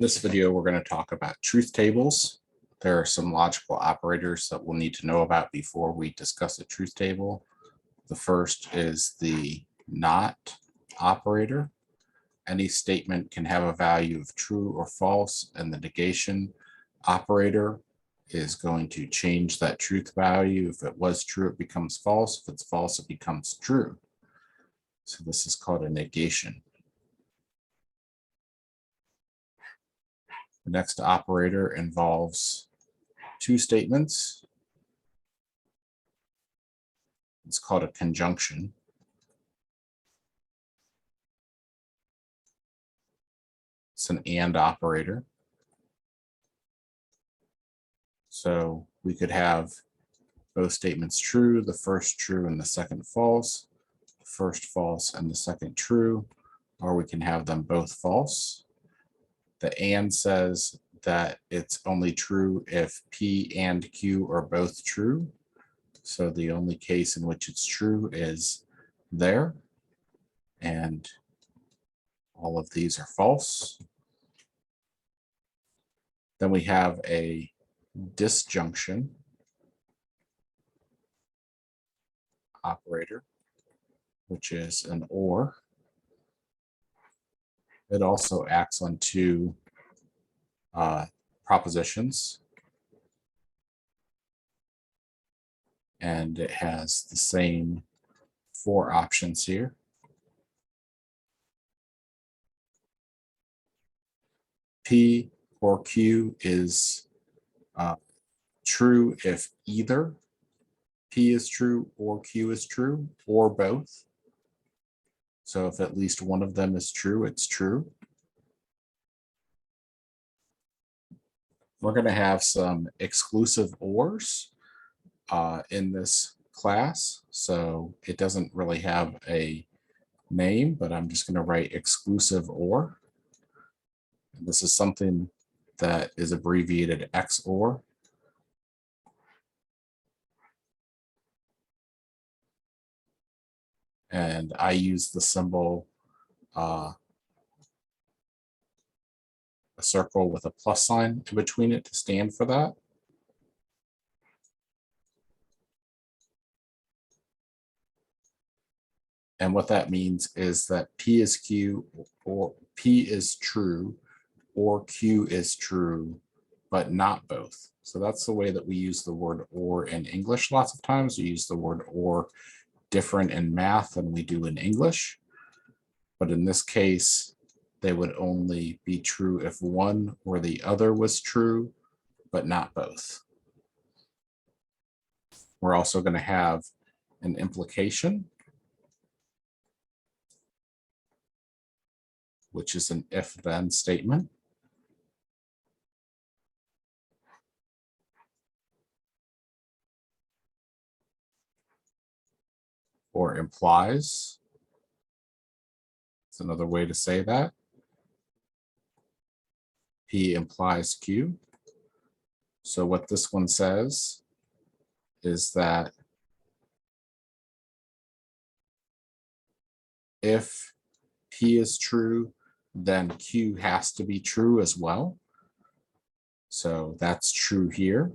In this video, we're going to talk about truth tables. There are some logical operators that we'll need to know about before we discuss a truth table. The first is the not operator. Any statement can have a value of true or false, and the negation operator is going to change that truth value. If it was true, it becomes false. If it's false, it becomes true. So this is called a negation. The next operator involves two statements. It's called a conjunction. It's an and operator. So we could have both statements true, the first true and the second false, the first false and the second true, or we can have them both false. The and says that it's only true if P and Q are both true. So the only case in which it's true is there, and all of these are false. Then we have a disjunction operator, which is an or. It also acts on two propositions, and it has the same four options here. P or Q is true if either P is true or Q is true, or both. So if at least one of them is true, it's true. We're going to have some exclusive ors in this class. So it doesn't really have a name, but I'm just going to write exclusive or. And this is something that is abbreviated XOR. And I use the symbol, a circle with a plus sign in between it to stand for that. And what that means is that P is Q, or P is true, or Q is true, but not both. So that's the way that we use the word or in English. Lots of times we use the word or different in math than we do in English. But in this case, they would only be true if one or the other was true, but not both. We're also going to have an implication, which is an if-then statement. Or implies. It's another way to say that. P implies Q. So what this one says is that if P is true, then Q has to be true as well. So that's true here.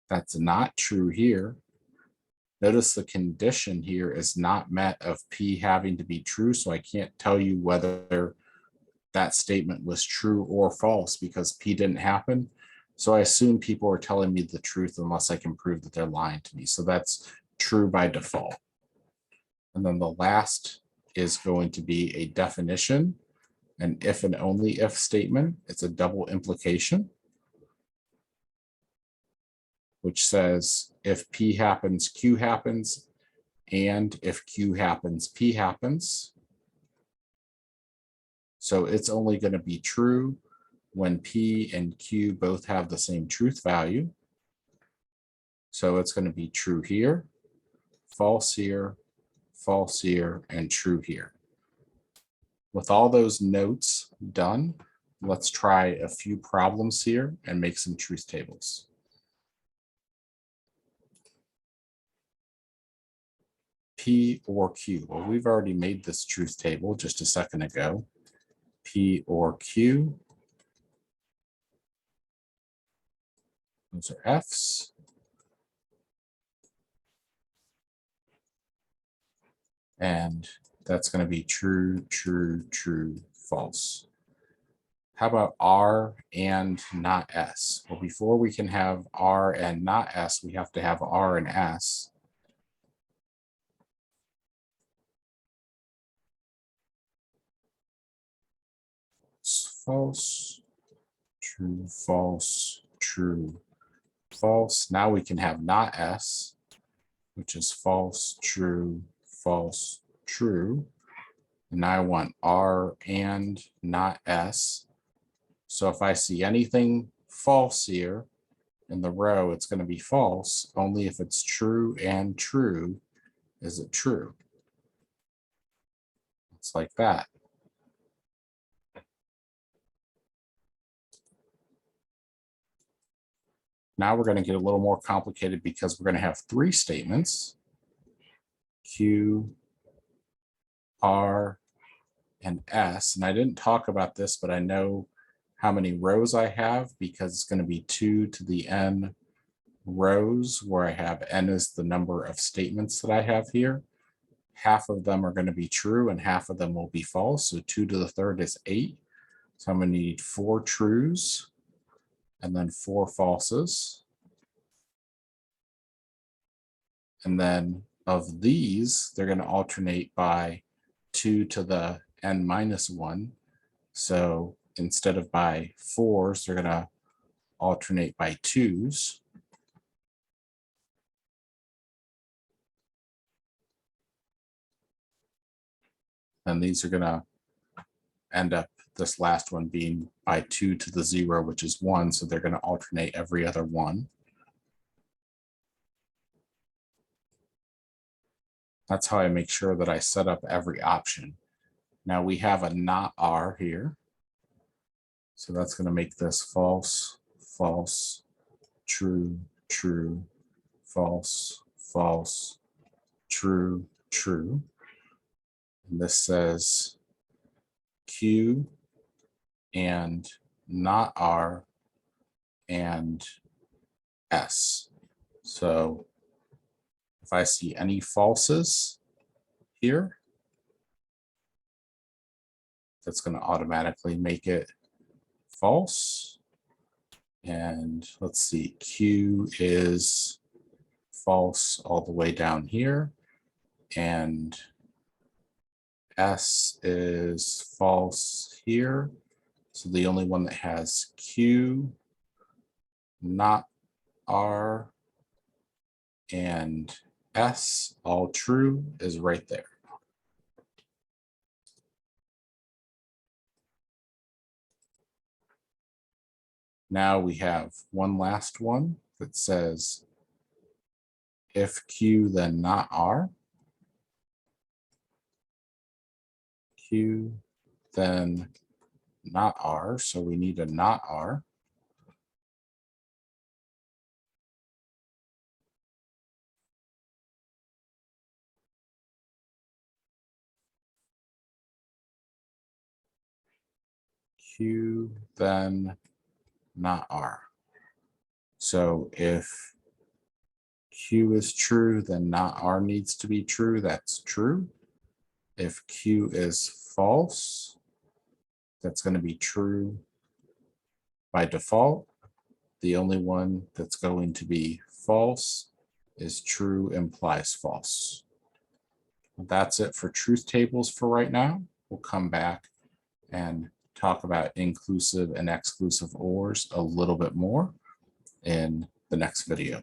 That's not true here. Notice the condition here is not met of P having to be true, so I can't tell you whether that statement was true or false because P didn't happen. So I assume people are telling me the truth unless I can prove that they're lying to me. So that's true by default. And then the last is going to be a definition, an if and only if statement. It's a double implication, which says if P happens, Q happens, and if Q happens, P happens. So it's only going to be true when P and Q both have the same truth value. So it's going to be true here, false here, and true here. With all those notes done, let's try a few problems here and make some truth tables. P or Q. Well, we've already made this truth table just a second ago. P or Q Those are F's. And that's going to be true, true, true, false. How about R and not S? Well, before we can have R and not S, we have to have R and S. False, true, false, true, false. Now we can have not S, which is false, true, false, true. And now I want R and not S. So if I see anything false here in the row, it's going to be false. Only if it's true and true is it true. It's like that. Now we're going to get a little more complicated because we're going to have three statements: Q, R, and S. And I didn't talk about this, but I know how many rows I have because it's going to be 2 to the n rows, where I have n is the number of statements that I have here. Half of them are going to be true and half of them will be false. So 2 to the third is 8. So I'm going to need 4 trues and then 4 falses. And then of these, they're going to alternate by 2 to the n minus 1. So instead of by 4s, they're going to alternate by 2s. And these are going to end up, this last one being by 2 to the 0, which is 1. So they're going to alternate every other 1. That's how I make sure that I set up every option. Now we have a not R here. So that's going to make this false, false, true, true, false, false, true, true. And this says Q and not R and S. So if I see any falses here, that's going to automatically make it false. And let's see, Q is false all the way down here. And S is false here. So the only one that has Q, not R, and S all true is right there. Now we have one last one that says if Q then not R, Q then not R, so we need a not R. Q then not R. So if Q is true, then not R needs to be true. That's true. If Q is false, that's going to be true by default. The only one that's going to be false is true implies false. That's it for truth tables for right now. We'll come back and talk about inclusive and exclusive ORs a little bit more in the next video.